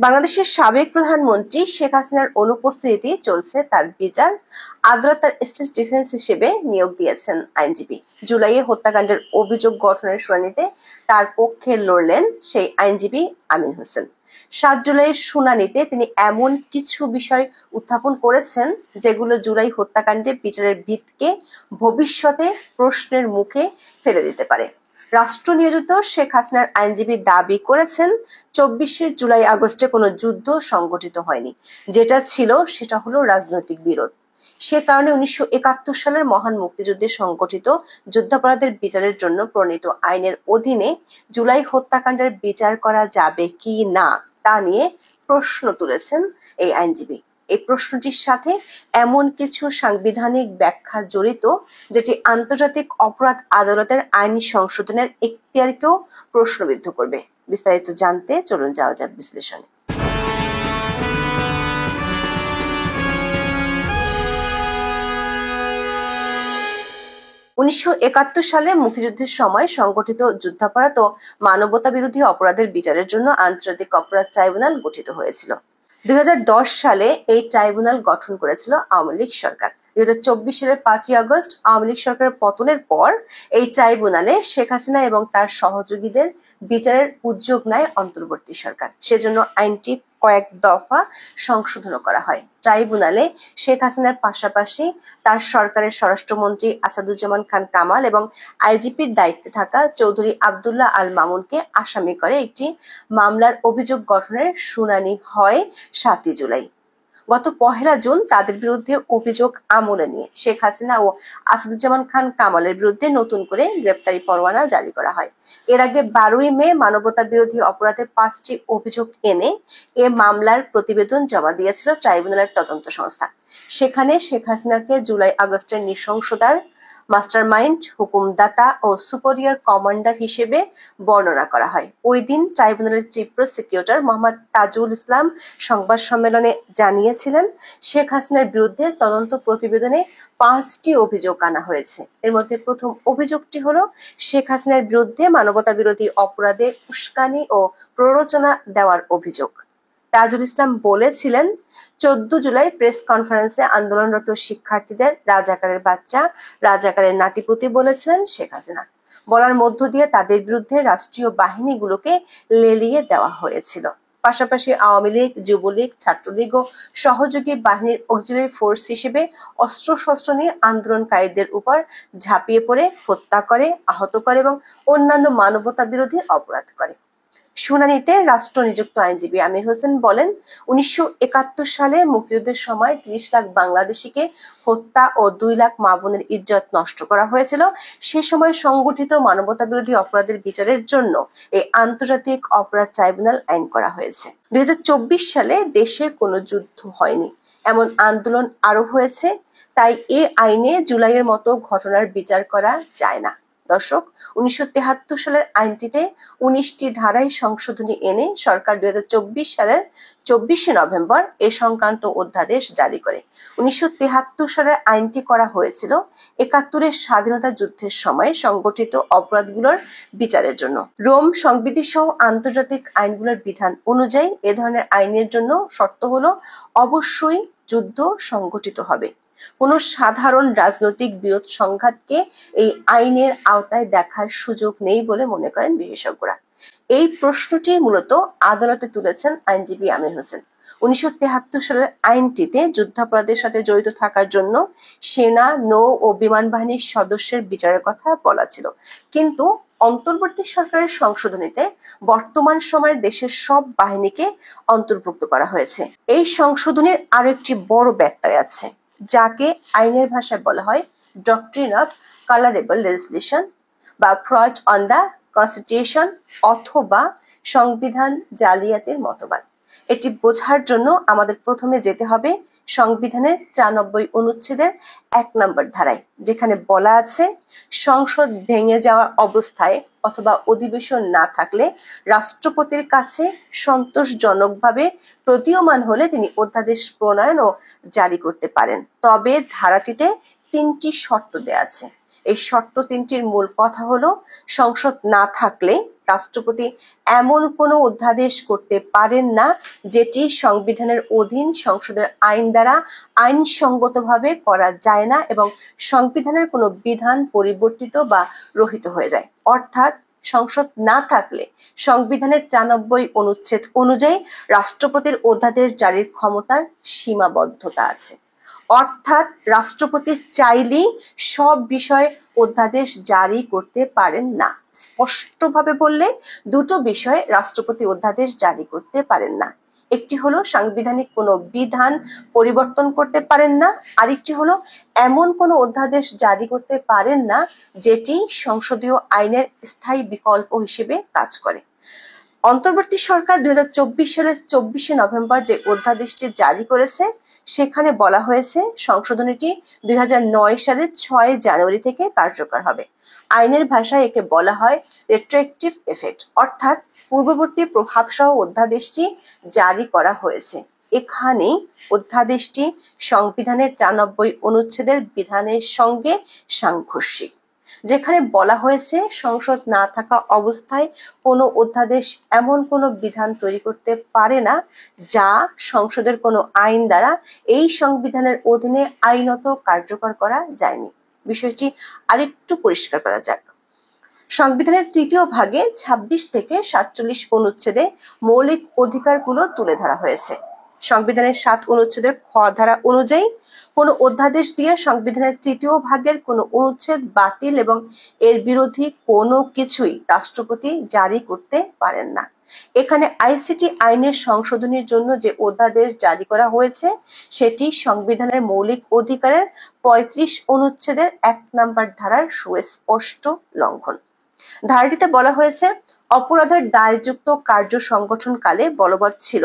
বাংলাদেশের সাবেক প্রধানমন্ত্রী শেখ হাসিনার অনুপস্থিতিতে চলছে তার বিচার। আদালত তার স্টেট ডিফেন্স হিসেবে নিয়োগ দিয়েছেন আইনজীবী। জুলাইয়ে হত্যাকাণ্ডের অভিযোগ গঠনের শুনানিতে তার পক্ষে লড়লেন সেই আইনজীবী আমিন হোসেন। 7 জুলাইয়ের শুনানিতে তিনি এমন কিছু বিষয় উত্থাপন করেছেন যেগুলো জুলাই হত্যাকাণ্ডে বিচারের ভিতকে ভবিষ্যতে প্রশ্নের মুখে ফেলে দিতে পারে। রাষ্ট্র নিয়োজিত শেখ হাসিনার আইনজীবী দাবি করেছেন 24শে জুলাই আগস্টে কোনো যুদ্ধ সংগঠিত হয়নি, যেটা ছিল সেটা হলো রাজনৈতিক বিরোধ। সে কারণে 1971 সালের মহান মুক্তিযুদ্ধে সংগঠিত যুদ্ধাপরাধের বিচারের জন্য প্রণীত আইনের অধীনে জুলাই হত্যাকাণ্ডের বিচার করা যাবে কি না তা নিয়ে প্রশ্ন তুলেছেন এই আইনজীবী। এই প্রশ্নটির সাথে এমন কিছু সাংবিধানিক ব্যাখ্যা জড়িত যেটি আন্তর্জাতিক অপরাধ আদালতের আইন সংশোধনের এখতিয়ারকেও প্রশ্নবিদ্ধ করবে। বিস্তারিত জানতে চলুন যাওয়া যাক বিশ্লেষণে। 1971 সালে মুক্তিযুদ্ধের সময় সংগঠিত যুদ্ধাপরাধ ও মানবতা বিরোধী অপরাধের বিচারের জন্য আন্তর্জাতিক অপরাধ ট্রাইব্যুনাল গঠিত হয়েছিল। 2010 সালে এই ট্রাইব্যুনাল গঠন করেছিল আওয়ামী লীগ সরকার। 2024 সালের 5ই আগস্ট আওয়ামী লীগ সরকারের পতনের পর এই ট্রাইব্যুনালে শেখ হাসিনা এবং তার সহযোগীদের বিচারের উদ্যোগ নেয় অন্তর্বর্তী সরকার। সেজন্য আইনটি কয়েক দফা সংশোধন করা হয়। ট্রাইব্যুনালে শেখ হাসিনার পাশাপাশি তার সরকারের স্বরাষ্ট্রমন্ত্রী আসাদুজ্জামান খান কামাল এবং আইজিপির দায়িত্বে থাকা চৌধুরী আব্দুল্লাহ আল মামুনকে আসামি করে একটি মামলার অভিযোগ গঠনের শুনানি হয় 7 জুলাই। গত 1 জুন তাদের বিরুদ্ধে অভিযোগ আমলে নিয়ে শেখ হাসিনা ও আসাদুজ্জামান খান কামালের বিরুদ্ধে নতুন করে গ্রেপ্তারি পরোয়ানা জারি করা হয়। এর আগে 12ই মে মানবতা বিরোধী অপরাধের 5টি অভিযোগ এনে এ মামলার প্রতিবেদন জমা দিয়েছিল ট্রাইব্যুনালের তদন্ত সংস্থা। সেখানে শেখ হাসিনাকে জুলাই আগস্টের নৃশংসতার মাস্টারমাইন্ড, হুকুমদাতা ও সুপেরিয়র কমান্ডার হিসেবে বর্ণনা করা হয়। ওই দিন ট্রাইব্যুনালের চিফ প্রসিকিউটর মোহাম্মদ তাজুল ইসলাম সংবাদ সম্মেলনে জানিয়েছিলেন, শেখ হাসিনার বিরুদ্ধে তদন্ত প্রতিবেদনে 5টি অভিযোগ আনা হয়েছে। এর মধ্যে প্রথম অভিযোগটি হলো শেখ হাসিনার বিরুদ্ধে মানবতা বিরোধী অপরাধে উস্কানি ও প্ররোচনা দেওয়ার অভিযোগ। তাজুল ইসলাম বলেছিলেন, 14 জুলাই প্রেস কনফারেন্সে আন্দোলনরত শিক্ষার্থীদের রাজাকারের বাচ্চা, রাজাকারের নাতিপুতি বলেছিলেন শেখ হাসিনা। বলার মধ্য দিয়ে তাদের বিরুদ্ধে রাষ্ট্রীয় বাহিনীগুলোকে লেলিয়ে দেওয়া হয়েছিল। পাশাপাশি আওয়ামী লীগ, যুবলীগ, ছাত্রলীগ ও সহযোগী বাহিনীর অক্সিলারি ফোর্স হিসেবে অস্ত্রশস্ত্র নিয়ে আন্দোলনকারীদের উপর ঝাঁপিয়ে পড়ে হত্যা করে, আহত করে এবং অন্যান্য মানবতা বিরোধী অপরাধ করে। শুনানিতে রাষ্ট্র নিযুক্ত আইনজীবী আমির হোসেন বলেন, 1971 সালে মুক্তিযুদ্ধের সময় 30 লাখ বাংলাদেশিকে হত্যা ও 2 লাখ মা বোনের ইজ্জত নষ্ট করা হয়েছিল। সে সময় সংগঠিত মানবতা বিরোধী অপরাধের বিচারের জন্য এই আন্তর্জাতিক অপরাধ ট্রাইব্যুনাল আইন করা হয়েছে। 2024 সালে দেশে কোনো যুদ্ধ হয়নি, এমন আন্দোলন আরো হয়েছে। তাই এ আইনে জুলাইয়ের মতো ঘটনার বিচার করা যায় না। দর্শক, 1973 সালের আইনটিতে 19টি ধারায় সংশোধনী এনে সরকার 2024 সালের 24শে নভেম্বর এ সংক্রান্ত অধ্যাদেশ জারি করে। 1973 সালের আইনটি করা হয়েছিল 71-এর স্বাধীনতা যুদ্ধের সময় সংগঠিত অপরাধগুলোর বিচারের জন্য। রোম সংবিধি সহ আন্তর্জাতিক আইনগুলোর বিধান অনুযায়ী এ ধরনের আইনের জন্য শর্ত হলো অবশ্যই যুদ্ধ সংগঠিত হবে। কোন সাধারণ রাজনৈতিক বিরোধ সংঘাতকে এই আইনের আওতায় দেখার সুযোগ নেই বলে মনে করেন বিশেষজ্ঞরা। এই প্রশ্নটি মূলত আদালতে তুলেছেন আইনজীবী আমির হোসেন। 1973 সালের আইনটিতে যুদ্ধাপরাধের সাথে জড়িত থাকার জন্য সেনা, নৌ ও বিমান বাহিনীর সদস্যের বিচারের কথা বলা ছিল, কিন্তু অন্তর্বর্তী সরকারের সংশোধনীতে বর্তমান সময়ে দেশের সব বাহিনীকে অন্তর্ভুক্ত করা হয়েছে। এই সংশোধনীর আরেকটি বড় ব্যত্যয় আছে, যাকে আইনের ভাষায় বলা হয় ডক্ট্রিন অফ কালারেবল লেজিসলেশন বা ফ্রড অন দ্য কনস্টিটিউশন অথবা সংবিধান জালিয়াতির মতবাদ। এটি বোঝার জন্য আমাদের প্রথমে যেতে হবে সংবিধানের 93 অনুচ্ছেদের 1 নম্বর ধারায়, যেখানে বলা আছে, সংসদ ভেঙে যাওয়ার অবস্থায় অথবা অধিবেশন না থাকলে রাষ্ট্রপতির কাছে সন্তোষজনকভাবে প্রতীয়মান হলে তিনি অধ্যাদেশ প্রণয়ন ও জারি করতে পারেন। তবে ধারাটিতে 3টি শর্ত দেয়া আছে। এই শর্ত 3টির মূল কথা হলো, সংসদ না থাকলে রাষ্ট্রপতি এমন কোনো অধ্যাদেশ করতে পারেন না যেটি সংবিধানের অধীন সংসদের আইন দ্বারা আইনসঙ্গতভাবে করা যায় না এবং সংবিধানের কোনো বিধান পরিবর্তিত বা রহিত হয়ে যায়। অর্থাৎ সংসদ না থাকলে সংবিধানের 93 অনুচ্ছেদ অনুযায়ী রাষ্ট্রপতির অধ্যাদেশ জারির ক্ষমতার সীমাবদ্ধতা আছে। অর্থাৎ রাষ্ট্রপতি চাইলেই সব বিষয়ে অধ্যাদেশ জারি করতে পারেন না। স্পষ্টভাবে বললে দুটো বিষয়ে রাষ্ট্রপতি অধ্যাদেশ জারি করতে পারেন না। একটি হলো সাংবিধানিক কোনো বিধান পরিবর্তন করতে পারেন না, আরেকটি হলো এমন কোনো অধ্যাদেশ জারি করতে পারেন না যেটি সংসদীয় আইনের স্থায়ী বিকল্প হিসেবে কাজ করে। অন্তর্বর্তী সরকার 2024 সালের 24শে নভেম্বর যে অধ্যাদেশটি জারি করেছে সেখানে বলা হয়েছে সংশোধনীটি 2009 সালের 6 জানুয়ারি থেকে কার্যকর হবে। আইনের ভাষায় একে বলা হয় রেট্রোঅ্যাক্টিভ এফেক্ট, অর্থাৎ পূর্ববর্তী প্রভাবসহ অধ্যাদেশটি জারি করা হয়েছে। এখানে অধ্যাদেশটি সংবিধানের 93 অনুচ্ছেদের বিধানের সঙ্গে সাংঘর্ষিক, যেখানে বলা হয়েছে সংসদ না থাকা অবস্থায় কোনো অধ্যাদেশ এমন কোনো বিধান তৈরি করতে পারে না যা সংসদের কোনো আইন দ্বারা এই সংবিধানের অধীনে আইনত কার্যকর করা যায়নি। বিষয়টি আরেকটু পরিষ্কার করা যাক। সংবিধানের 3য় ভাগে 26 থেকে 47 অনুচ্ছেদে মৌলিক অধিকারগুলো তুলে ধরা হয়েছে। সংবিধানের 7 অনুচ্ছেদের খ ধারা অনুযায়ী কোনো অধ্যাদেশ দিয়ে সংবিধানের 3য় ভাগের কোনো অনুচ্ছেদ বাতিল এবং এর বিরোধী কোনো কিছুই রাষ্ট্রপতি জারি করতে পারেন না। এখানে আইসিটি আইনের সংশোধনীর জন্য যে অধ্যাদেশ জারি করা হয়েছে সেটি সংবিধানের মৌলিক অধিকারের 35 অনুচ্ছেদের 1 নম্বর ধারার সুস্পষ্ট লঙ্ঘন। ধারাটিতে বলা হয়েছে অপরাধের দায়যুক্ত কার্য সংগঠনকালে বলবৎ ছিল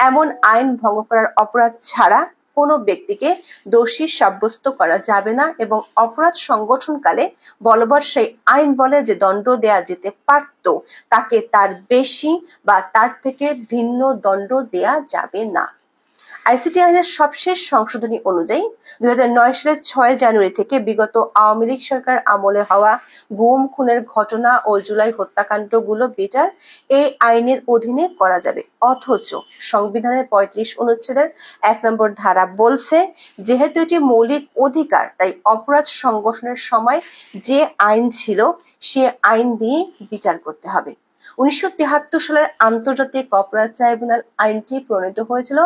এমন আইন ভঙ্গ করার অপরাধ ছাড়া কোনো ব্যক্তিকে দোষী সাব্যস্ত করা যাবে না এবং অপরাধ সংগঠনকালে বলবৎ সেই আইন বলে যে দণ্ড দেয়া যেতে পারত তাকে তার বেশি বা তার থেকে ভিন্ন দণ্ড দেয়া যাবে না। আইসিটি আইনের সবশেষ সংশোধনী অনুযায়ী 2009 সালের 6 জানুয়ারি থেকে বিগত আওয়ামী লীগ সরকার আমলে হওয়া গুম খুনের ঘটনা ও জুলাই হত্যাকাণ্ডগুলো বিচার এই আইনের অধীনে করা যাবে। অথচ সংবিধানের 35 অনুচ্ছেদের 1 নম্বর ধারা বলছে যেহেতু এটি মৌলিক অধিকার তাই অপরাধ সংগঠনের সময় যে আইন ছিল সে আইন দিয়ে বিচার করতে হবে। 1973 সালের আন্তর্জাতিক অপরাধ ট্রাইব্যুনাল আইনটি প্রণীত হয়েছিল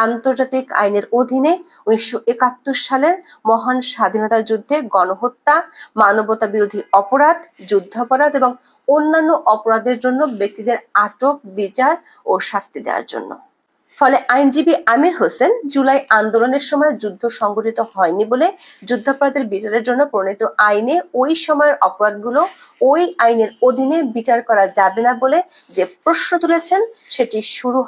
আন্তর্জাতিক আইনের অধীনে 1971 সালের মহান স্বাধীনতা যুদ্ধে গণহত্যা, মানবতা বিরোধী অপরাধ, যুদ্ধাপরাধ এবং অন্যান্য অপরাধের জন্য ব্যক্তিদের আটক, বিচার ও শাস্তি দেওয়ার জন্য। ফলে আইনজীবী আমির হোসেন জুলাই আন্দোলনের সময় যুদ্ধ সংগঠিত হয়নি বলে যুদ্ধাপরাধের বিচারের জন্য প্রণীত আইনে ওই সময়ের অপরাধগুলো ওই আইনের অধীনে বিচার করা যাবে না বলে যে প্রশ্ন তুলেছেন সেটি শুরু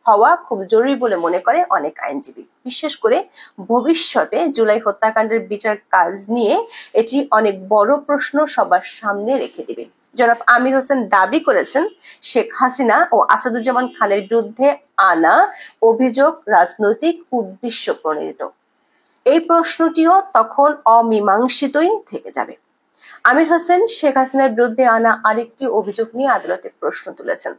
হওয়া খুব জরুরি বলে মনে করে অনেক আইনজীবী। বিশেষ করে ভবিষ্যতে জুলাই হত্যাকাণ্ডের বিচার কাজ নিয়ে এটি অনেক বড় প্রশ্ন সবার সামনে রেখে দিবে। জনাব আমির হোসেন দাবি করেছেন শেখ হাসিনা ও আসাদুজ্জামান খানের বিরুদ্ধে আনা অভিযোগ রাজনৈতিক উদ্দেশ্য প্রণোদিত। এই প্রশ্নটিও তখন অমীমাংসিতই থেকে যাবে। আমির হোসেন শেখ হাসিনার বিরুদ্ধে আনা আরেকটি অভিযোগ নিয়ে আদালতে প্রশ্ন তুলেছেন।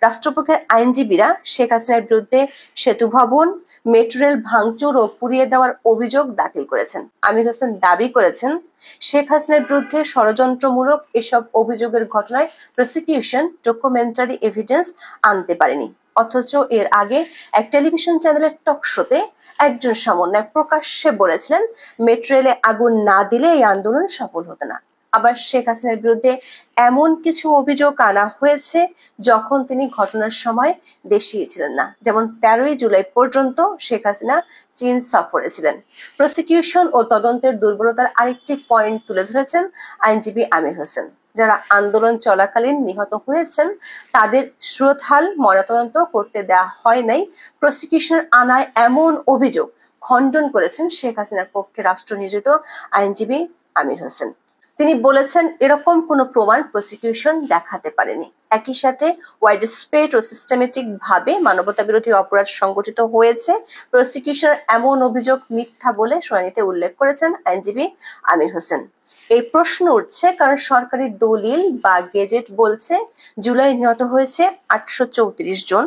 রাষ্ট্রপক্ষের আইনজীবীরা শেখ হাসিনার বিরুদ্ধে সেতু ভবন, মেট্রো রেল ভাঙচুর ও পুড়িয়ে দেওয়ার অভিযোগ দাখিল করেছেন। আমির হোসেন দাবি করেছেন শেখ হাসিনার বিরুদ্ধে ষড়যন্ত্রমূলক এসব অভিযোগের ঘটনায় প্রসিকিউশন ডকুমেন্টারি এভিডেন্স আনতে পারেনি। অথচ এর আগে এক টেলিভিশন চ্যানেলের টক শোতে একজন সমন্বয়ক প্রকাশ্যে বলেছিলেন মেট্রো রেলে আগুন না দিলে এই আন্দোলন সফল হতো না। আবার শেখ হাসিনার বিরুদ্ধে এমন কিছু অভিযোগ আনা হয়েছে যখন তিনি ঘটনার সময় দেশেই ছিলেন না, যেমন 13ই জুলাই পর্যন্ত শেখ হাসিনা চীন সফরে ছিলেন। প্রসিকিউশন ও তদন্তের দুর্বলতার আরেকটি পয়েন্ট তুলে ধরেছেন আইনজীবী আমির হোসেন। যারা আন্দোলন চলাকালীন নিহত হয়েছেন তাদের শ্রোথাল ময়নাতদন্ত করতে দেওয়া হয় নাই, প্রসিকিউশন আনায় এমন অভিযোগ খণ্ডন করেছেন শেখ হাসিনার পক্ষে রাষ্ট্র নিয়োজিত আইনজীবী আমির হোসেন। তিনি বলেছেন এরকম কোনো প্রমাণ প্রসিকিউশন দেখাতে পারেনি। একই সাথে ওয়াইডস্প্রেড ও সিস্টেমেটিক ভাবে মানবতা বিরোধী অপরাধ সংগঠিত হয়েছে প্রসিকিউশন এমন অভিযোগ মিথ্যা বলে শুনানিতে উল্লেখ করেছেন আইনজীবী আমির হোসেন। এই প্রশ্ন উঠছে কারণ সরকারি দলিল বা গেজেট বলছে জুলাই নিহত হয়েছে 834 জন,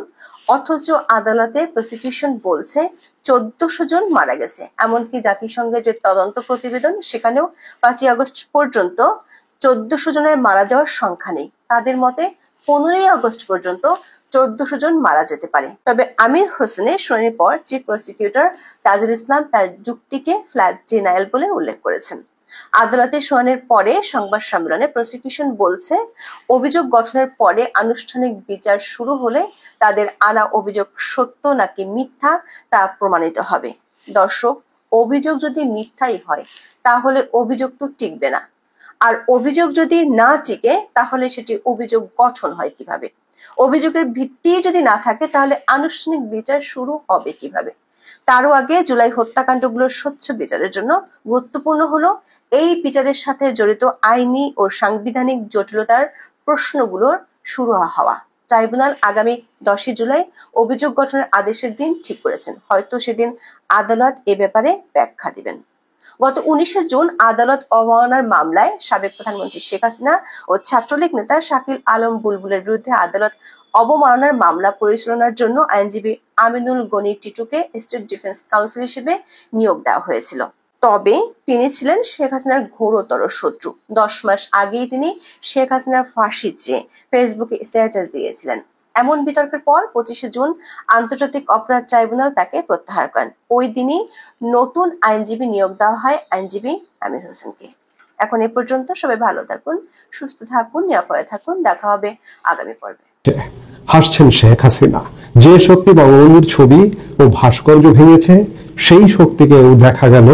অথচ আদালতে প্রসিকিউশন বলছে 1400 জন মারা গেছে। এমনকি জাতিসংঘের যে তদন্ত প্রতিবেদন সেখানেও 5ই আগস্ট পর্যন্ত 1400 জনের মারা যাওয়ার সংখ্যা নেই। তাদের মতে 15ই আগস্ট পর্যন্ত 1400 জন মারা যেতে পারে। তবে আমির হোসেনের শুনানির পর চিফ প্রসিকিউটর তাজুল ইসলাম তার যুক্তিকে ফ্ল্যাট ডিনায়াল বলে উল্লেখ করেছেন। আদালতে শুনানির পরে সংবাদ সম্মেলনে প্রসিকিউশন বলছে অভিযোগ গঠনের পরে আনুষ্ঠানিক বিচার শুরু হলে তাদের আনা অভিযোগ সত্য নাকি মিথ্যা তা প্রমাণিত হবে। দর্শক, অভিযোগ যদি মিথ্যাই হয় তাহলে অভিযোগ তো টিকবে না, আর অভিযোগ যদি না টিকে তাহলে সেটি অভিযোগ গঠন হয় কিভাবে? অভিযোগের ভিত্তি যদি না থাকে তাহলে আনুষ্ঠানিক বিচার শুরু হবে কিভাবে? তারও আগে জুলাই হত্যাকাণ্ডগুলোর স্বচ্ছ বিচারের জন্য গুরুত্বপূর্ণ হলো এই বিচারের সাথে জড়িত আইনি ও সাংবিধানিক জটিলতার প্রশ্নগুলোর শুরু হওয়া। ট্রাইব্যুনাল আগামী 10ই জুলাই অভিযোগ গঠনের আদেশের দিন ঠিক করেছেন। হয়তো সেদিন আদালত এ ব্যাপারে ব্যাখ্যা দিবেন। গত 19শে জুন আদালত অবমাননার মামলায় সাবেক প্রধানমন্ত্রী শেখ হাসিনা ও ছাত্রলীগ নেতা শাকিল আলম বুলবুলের বিরুদ্ধে আদালত অবমাননার মামলা পরিচালনার জন্য আইনজীবী আমিনুল গনি টিটুকে স্টেট ডিফেন্স কাউন্সিল হিসেবে নিয়োগ দেওয়া হয়েছিল। তবে তিনি ছিলেন শেখ হাসিনার ঘোরতর শত্রু। 10 মাস আগেই তিনি শেখ হাসিনার ফাঁসি চেয়ে ফেসবুকে স্ট্যাটাস দিয়েছিলেন। এমন বিতর্কের পর 25শে জুন আন্তর্জাতিক অপরাধ ট্রাইব্যুনাল তাকে প্রত্যাহার করেন। ওই দিনই নতুন আইনজীবী নিয়োগ দেওয়া হয় আইনজীবী আমির হোসেনকে। এখন এ পর্যন্ত। সবাই ভালো থাকুন, সুস্থ থাকুন, নিরাপদে থাকুন। দেখা হবে আগামী পর্বে। হাসছেন শেখ হাসিনা। যে শক্তি বঙ্গবন্ধুর ছবি ও ভাস্কর্য ভেঙেছে সেই শক্তিকেও দেখা গেল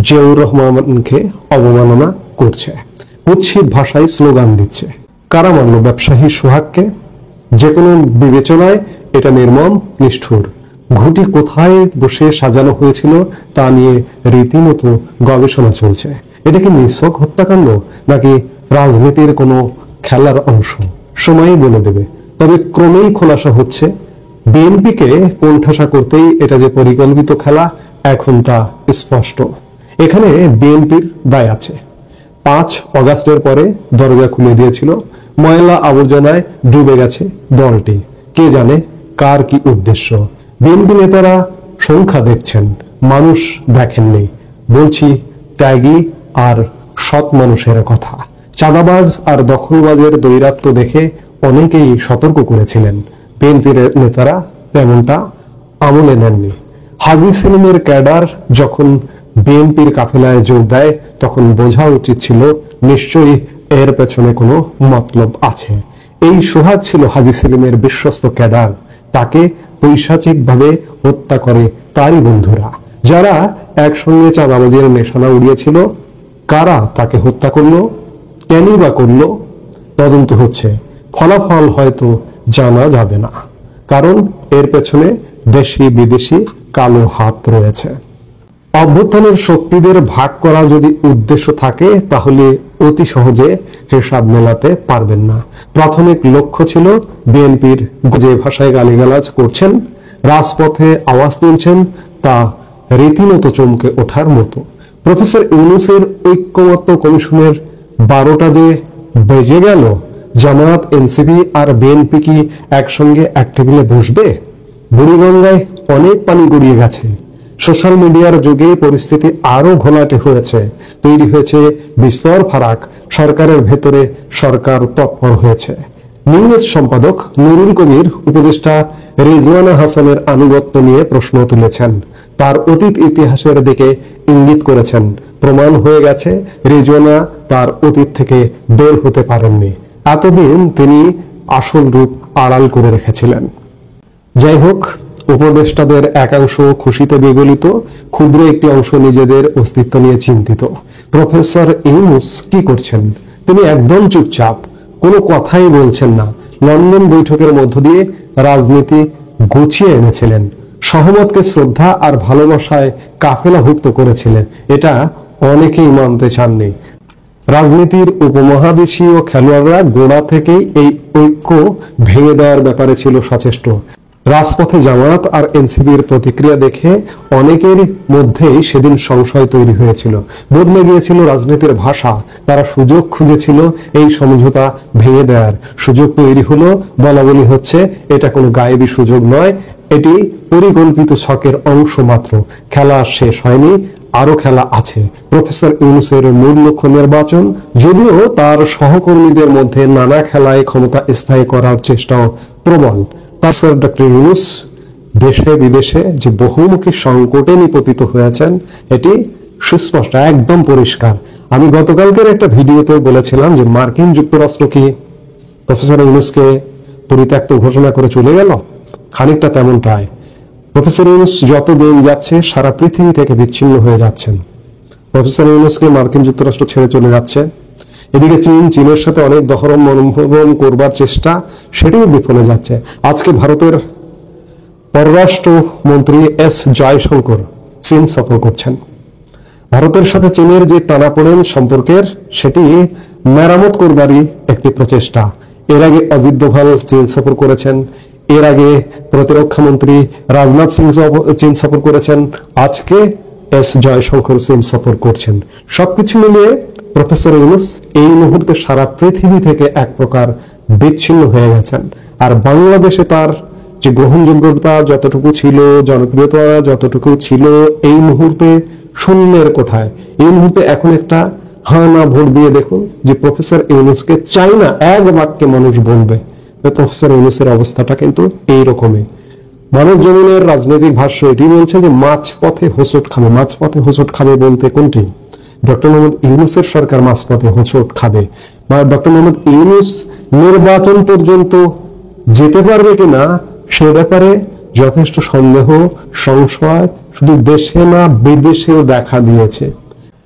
জিয়াউর রহমানকে অবমাননা করছে, কুৎসিত ভাষায় স্লোগান দিচ্ছে। কারা মানল ব্যবসায়ী সোহাগকে? যে কোনো বিবেচনায় এটা নির্মম, নিষ্ঠুর। ঘুঁটি কোথায় বসে সাজানো হয়েছিল তা নিয়ে রীতিমতো গবেষণা চলছে। এটা কি নিছক হত্যাকাণ্ড নাকি রাজনীতির কোনো খেলার অংশ? সময়ই বলে দেবে। তবে ক্রমেই খোলাসা হচ্ছে বিএনপিকে কোণঠাসা করতেই এটা যে পরিকল্পিত খেলা এখন তা স্পষ্ট। এখানে বিএনপির দায় আছে। 5 অগাস্টের পরে দরজা খুলে দিয়েছিল, ময়লা আবর্জনায় ডুবে গেছে দলটি। কে জানে কার কি উদ্দেশ্য? বিএনপি নেতারা সংখ্যা দেখছেন, মানুষ দেখেননি। বলছি ত্যাগী আর সৎ মানুষের কথা। চাঁদাবাজ আর দখলবাজের দৈরাত্য দেখে অনেকেই সতর্ক করেছিলেন। বিএনপির নেতারা তেমনটা আমলে নেননি। হাজী সেলিমের ক্যাডার যখন বিএনপির কাফেলায় যোগ দেয় তখন বোঝা উচিত ছিল নিশ্চয়ই এর পেছনে কোনো মতলব আছে। এই সোহাগ ছিল হাজী সেলিমের বিশ্বস্ত ক্যাডার। তাকে পৈশাচিকভাবে হত্যা করে তারই বন্ধুরা, যারা একসঙ্গে চাঁদাবাজের নিশানা উড়িয়েছিল। কারা তাকে হত্যা করলো, কেনই বা করলো? তদন্ত হচ্ছে, ফলাফল হয়তো জানা যাবে না, কারণ এর পেছনে দেশি বিদেশি কালো হাত রয়েছে। অভ্যুত্থানের শক্তিদের ভাগ করা যদি উদ্দেশ্য থাকে তাহলে অতি সহজে হিসাব মেলাতে পারবেন না। প্রাথমিক লক্ষ্য ছিল বিএনপির যে ভাষায় গালিগালাজ করছেন, রাজপথে আওয়াজ তুলছেন, তা রীতিমতো চমকে ওঠার মতো। প্রফেসর ইউনূসের ঐক্যমত্য কমিশনের 12টা যে বেজে গেল, জামায়াত, এনসিপি আর বিএনপি কি একসঙ্গে এক টেবিলে বসবে? বুড়িগঙ্গায় অনেক পানি গড়িয়ে গেছে। সোশ্যাল মিডিয়ার যুগে পরিস্থিতি আরো ঘোলাটে হয়েছে। তৈরি হয়েছে বিস্তর ফারাক। সরকারের ভেতরে সরকার তৎপর হয়েছে। নিউজ সম্পাদক নুরুল কবির উপদেষ্টা রিজওয়ানা হাসানের আনুগত্য নিয়ে প্রশ্ন তুলেছেন। তার অতীত ইতিহাসের দিকে ইঙ্গিত করেছেন। প্রমাণ হয়ে গেছে রিজওয়ানা তার অতীত থেকে বের হতে পারেননি। এতদিন তিনি আসল রূপ আড়াল করে রেখেছিলেন। যাই হোক, উপদেষ্টাদের একাংশ খুশিতে বিগলিত, ক্ষুদ্র একটি অংশ নিজেদের অস্তিত্ব নিয়ে চিন্তিত। প্রফেসর ইউনূস কি করছেন? তিনি একদম চুপচাপ, কোনো কথাই বলছেন না। লন্ডন বৈঠকের মধ্য দিয়ে রাজনীতি গুছিয়ে এনেছিলেন। সহমতকে শ্রদ্ধা আর ভালোবাসায় কাফেলাভুক্ত করেছিলেন। এটা অনেকেই মানতে চাননি। রাজনীতির উপমহাদেশীয় খেলোয়াড়রা গোড়া থেকেই এই ঐক্য ভেঙে দেওয়ার ব্যাপারে ছিল সচেষ্ট। রাজপথে জামায়াত আর এনসিপির প্রতিক্রিয়া দেখে অনেকের মধ্যেই সেদিন সংশয় তৈরি হয়েছিল, বদলে গিয়েছিল রাজনীতির ভাষা। তারা সুযোগ খুঁজেছিল এই সমঝোতা ভেঙে দেওয়ার। সুযোগ তৈরি হলো, বলা বলি হচ্ছে এটা কোনো গায়েবী সুযোগ নয়, এটি পরিকল্পিত ছকের অংশ মাত্র। খেলা শেষ হয়নি, আরো খেলা আছে। প্রফেসর ইউনূসের মূল লক্ষ্য নির্বাচন, যদিও তার সহকর্মীদের মধ্যে নানা খেলায় ক্ষমতা স্থায়ী করার চেষ্টাও প্রবল। প্রফেসর ডক্টর ইউনূস দেশে বিদেশে যে বহুমুখী সংকটে নিপতিত হয়েছেন এটি সুস্পষ্ট, একদম পরিষ্কার। আমি গতকালকের একটা ভিডিওতে বলেছিলাম যে মার্কিন যুক্তরাষ্ট্র কি প্রফেসর ইউনূসকে পরিত্যক্ত ঘোষণা করে চলে গেল, খানিকটা তেমনটাই। প্রফেসর ইউনূস যত দিন যাচ্ছে সারা পৃথিবী থেকে বিচ্ছিন্ন হয়ে যাচ্ছেন। প্রফেসর ইউনূসকে মার্কিন যুক্তরাষ্ট্র ছেড়ে চলে যাচ্ছে। এদিকে চীনের সাথে অনেক দহরম মনোভবন করবার চেষ্টা, সেটিও বিফলে যাচ্ছে। আজকে ভারতের পররাষ্ট্র মন্ত্রী এস জয়শঙ্কর চীন সফর করছেন। ভারতের সাথে চীনের যে টানাপোড়েন সম্পর্কের সেটি মেরামত করবারই একটি প্রচেষ্টা। এর আগে অজিত দোভাল চীন সফর করেছেন, এর আগে প্রতিরক্ষা মন্ত্রী রাজনাথ সিং চীন সফর করেছেন, আজকে এস জয়শঙ্কর চীন সফর করছেন। সবকিছু মিলিয়ে প্রফেসর ইউনূস এই মুহূর্তে সারা পৃথিবী থেকে এক প্রকার বিচ্ছিন্ন হয়ে গেছেন। আর বাংলাদেশে তার যে গ্রহণযোগ্যতা যতটুকু ছিল, জনপ্রিয়তা যতটুকু ছিল, এই মুহূর্তে শূন্যের কোঠায়। এই মুহূর্তে এখন একটা হ্যাঁ না ভোট দিয়ে দেখুন যে প্রফেসর ইউনূসকে চাই না, এক বাক্যে মানুষ বলবে। প্রফেসর ইউনূসের অবস্থাটা কিন্তু এইরকমই। মানব জমিনের রাজনৈতিক ভাষ্য এটি বলছে যে মাঝপথে হোঁচট খাবে। মাঝপথে হোঁচট খাবে বলতে কোনটি? ডক্টর মোহাম্মদ ইউনূসের সরকার মাঝপথে হোঁচট খাবে, বা ডক্টর মোহাম্মদ ইউনূস নির্বাচন পর্যন্ত যেতে পারবে কিনা সে ব্যাপারে যথেষ্ট সন্দেহ, সংশয় শুধু দেশে না বিদেশেও দেখা দিয়েছে।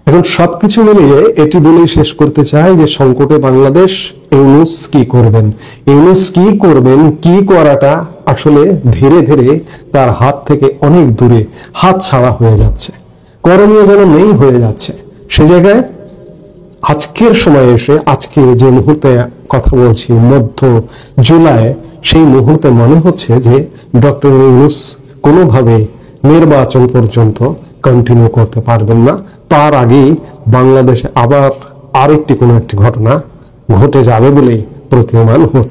এখন সবকিছু মিলিয়ে এটি বলেই শেষ করতে চাই যে সংকটে বাংলাদেশ, ইউনূস কি করবেন, ইউনূস কি করবেন, কি করাটা আসলে ধীরে ধীরে তার হাত থেকে অনেক দূরে, হাত ছাড়া হয়ে যাচ্ছে, করণীয় যেন নেই হয়ে যাচ্ছে। সে জায়গায় আজকের সময় এসে, আজকে যে মুহূর্তে কথা বলছি মধ্য জুলাই, সেই মুহূর্তে মনে হচ্ছে যে ডক্টর ইউনূস কোনোভাবে নির্বাচন পর্যন্ত কন্টিনিউ করতে পারবেন না। তার আগেই বাংলাদেশে আবার আরেকটি কোনো একটি ঘটনা ঘটে যাবে বলে প্রতীয়মান হচ্ছে।